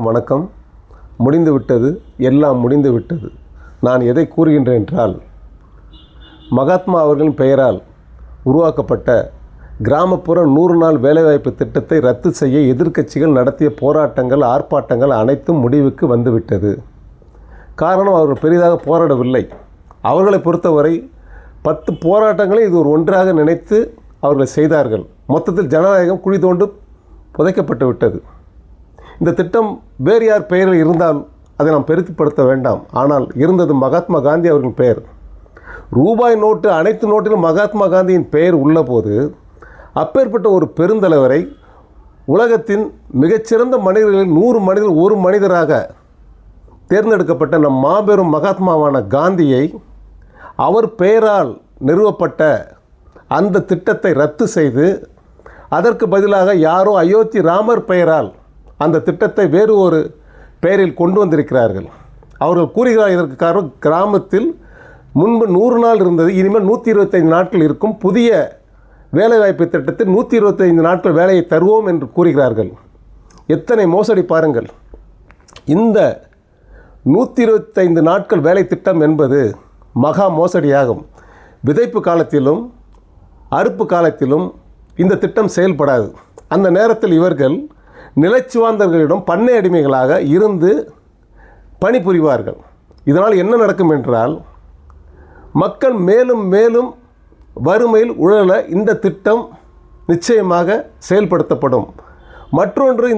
வணக்கம். முடிந்துவிட்டது, எல்லாம் முடிந்துவிட்டது. நான் எதை கூறுகின்றேன் என்றால், மகாத்மா அவர்களின் பெயரால் உருவாக்கப்பட்ட கிராமப்புற 100 நாள் வேலைவாய்ப்பு திட்டத்தை ரத்து செய்ய எதிர்க்கட்சிகள் நடத்திய போராட்டங்கள், ஆர்ப்பாட்டங்கள் அனைத்தும் முடிவுக்கு வந்துவிட்டது. காரணம், அவர்கள் பெரிதாக போராடவில்லை. அவர்களை பொறுத்தவரை 10 போராட்டங்களை இது ஒரு ஒன்றாக நினைத்து அவர்களை செய்தார்கள். மொத்தத்தில் ஜனநாயகம் குழி தோண்டு புதைக்கப்பட்டு விட்டது. இந்த திட்டம் வேறு யார் பெயரில் இருந்தால் அதை நாம் பெருமைப்படுத்த வேண்டாம். ஆனால் இருந்தது மகாத்மா காந்தி அவர்களின் பெயர். ரூபாய் நோட்டு, அனைத்து நோட்டிலும் மகாத்மா காந்தியின் பெயர் உள்ளபோது, அப்பேற்பட்ட ஒரு பெருந்தலைவரை உலகத்தின் மிகச்சிறந்த மனிதர்களில் 100 மனிதர்கள் ஒரு மனிதராக தேர்ந்தெடுக்கப்பட்ட நம் மாபெரும் மகாத்மாவான காந்தியை, அவர் பெயரால் நிறுவப்பட்ட அந்த திட்டத்தை ரத்து செய்து, அதற்கு பதிலாக யாரோ அயோத்தி ராமர் பெயரால் அந்த திட்டத்தை வேறு ஒரு பெயரில் கொண்டு வந்திருக்கிறார்கள். அவர்கள் கூறுகிறார், இதற்கு காரணம் கிராமத்தில் முன்பு 100 நாள் இருந்தது, இனிமேல் 125 நாட்கள் இருக்கும். புதிய வேலைவாய்ப்பு திட்டத்தில் 125 நாட்கள் வேலையை தருவோம் என்று கூறுகிறார்கள். எத்தனை மோசடி பாருங்கள்! இந்த 125 நாட்கள் வேலை திட்டம் என்பது மகா மோசடியாகும். விதைப்பு காலத்திலும் அறுப்பு காலத்திலும் இந்த திட்டம் செயல்படாது. அந்த நேரத்தில் இவர்கள் நிலச்சுவாந்தர்களிடம் பண்ணை அடிமைகளாக இருந்து பணிபுரிவார்கள். இதனால் என்ன நடக்கும் என்றால், மக்கள் மேலும் மேலும் வறுமையில் உழல இந்த திட்டம் நிச்சயமாக செயல்படுத்தப்படும். மற்றொன்று,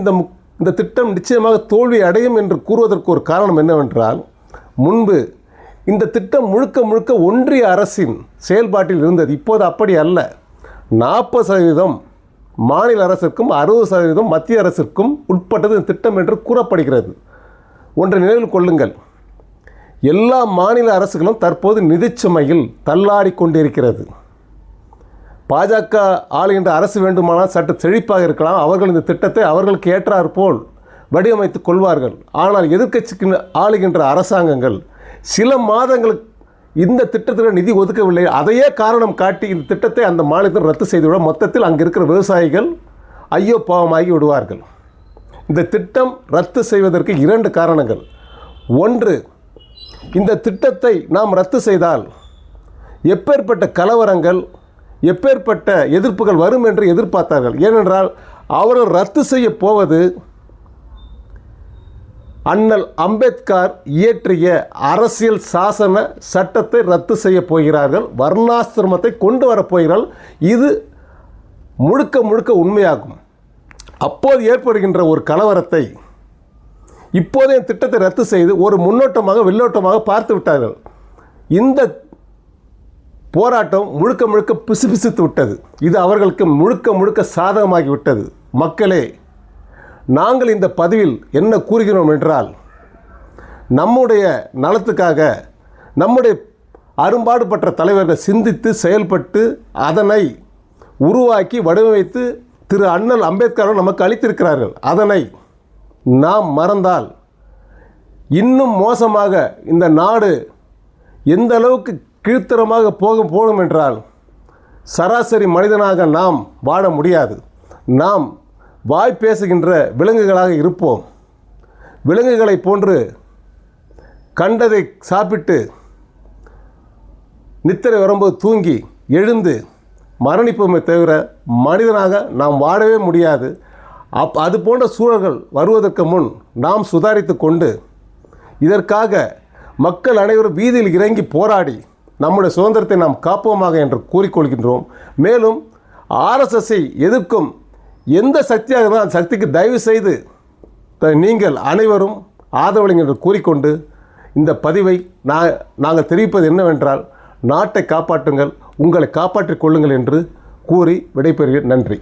இந்த திட்டம் நிச்சயமாக தோல்வி அடையும் என்று கூறுவதற்கு ஒரு காரணம் என்னவென்றால், முன்பு இந்த திட்டம் முழுக்க முழுக்க ஒன்றிய அரசின் செயல்பாட்டில் இருந்தது. இப்போது அப்படி அல்ல. 40% மாநில அரசிற்கும் 60% மத்திய அரசிற்கும் உட்பட்டது இந்த திட்டம் என்று கூறப்படுகிறது. ஒன்றை நினைவில் கொள்ளுங்கள், எல்லா மாநில அரசுகளும் தற்போது நிதிச்சுமையில் தள்ளாடி கொண்டிருக்கிறது. பாஜக ஆளுகின்ற அரசு வேண்டுமானால் சற்று செழிப்பாக இருக்கலாம். அவர்கள் இந்த திட்டத்தை அவர்களுக்கு ஏற்றாற்போல் வடிவமைத்துக் கொள்வார்கள். ஆனால் எதிர்க்கட்சிக்கு ஆளுகின்ற அரசாங்கங்கள் சில மாதங்களுக்கு இந்த திட்டத்தில் நிதி ஒதுக்கவில்லை. அதையே காரணம் காட்டி இந்த திட்டத்தை அந்த மாநிலத்தில் ரத்து செய்துவிட மொத்தத்தில் அங்கே இருக்கிற விவசாயிகள் ஐயோ பாவமாகி விடுவார்கள். இந்த திட்டம் ரத்து செய்வதற்கு 2 காரணங்கள். ஒன்று, இந்த திட்டத்தை நாம் ரத்து செய்தால் எப்பேற்பட்ட கலவரங்கள், எப்பேற்பட்ட எதிர்ப்புகள் வரும் என்று எதிர்பார்த்தார்கள். ஏனென்றால் அவர்கள் ரத்து செய்ய போவது அண்ணல் அம்பேத்கர் இயற்றிய அரசியல் சாசன சட்டத்தை ரத்து செய்ய போகிறார்கள். வர்ணாசிரமத்தை கொண்டு வரப்போகிறார்கள். இது முழுக்க முழுக்க உண்மையாகும். அப்போது ஏற்படுகின்ற ஒரு கலவரத்தை இப்போதே திட்டத்தை ரத்து செய்து ஒரு முன்னோட்டமாக வெள்ளோட்டமாக பார்த்து விட்டார்கள். இந்த போராட்டம் முழுக்க முழுக்க பிசுபிசுத்து விட்டது. இது அவர்களுக்கு முழுக்க முழுக்க சாதகமாகிவிட்டது. மக்களே, நாங்கள் இந்த பதிவில் என்ன கூறுகிறோம் என்றால், நம்முடைய நலத்துக்காக நம்முடைய அரும்பாடுபட்ட தலைவர்கள் சிந்தித்து செயல்பட்டு அதனை உருவாக்கி வடிவமைத்து திரு அண்ணல் அம்பேத்கர் நமக்கு அளித்திருக்கிறார்கள். அதனை நாம் மறந்தால் இன்னும் மோசமாக இந்த நாடு எந்த அளவுக்கு கீழ்த்தரமாக போகும் என்றால், சராசரி மனிதனாக நாம் வாழ முடியாது. நாம் வாய் பேசுகின்ற விலங்குகளாக இருப்போம். விலங்குகளைப் போன்று கண்டதை சாப்பிட்டு நித்திரை வரும்போது தூங்கி எழுந்து மரணிப்போமே தவிர மனிதனாக நாம் வாழவே முடியாது. அது போன்ற சூழல்கள் வருவதற்கு முன் நாம் சுதாரித்து கொண்டு இதற்காக மக்கள் அனைவரும் வீதியில் இறங்கி போராடி நம்முடைய சுதந்திரத்தை நாம் காப்போமாக என்று கூறிக்கொள்கின்றோம். மேலும் RSSஐ எதிர்க்கும் எந்த சக்தியாக இருந்தால் அந்த சக்திக்கு தயவு செய்து நீங்கள் அனைவரும் ஆதரவளிங்க என்று கூறிக்கொண்டு இந்த பதிவை நாங்கள் தெரிவிப்பது என்னவென்றால், நாட்டை காப்பாற்றுங்கள், உங்களை காப்பாற்றிக் கொள்ளுங்கள் என்று கூறி விடைபெறுகிறேன். நன்றி.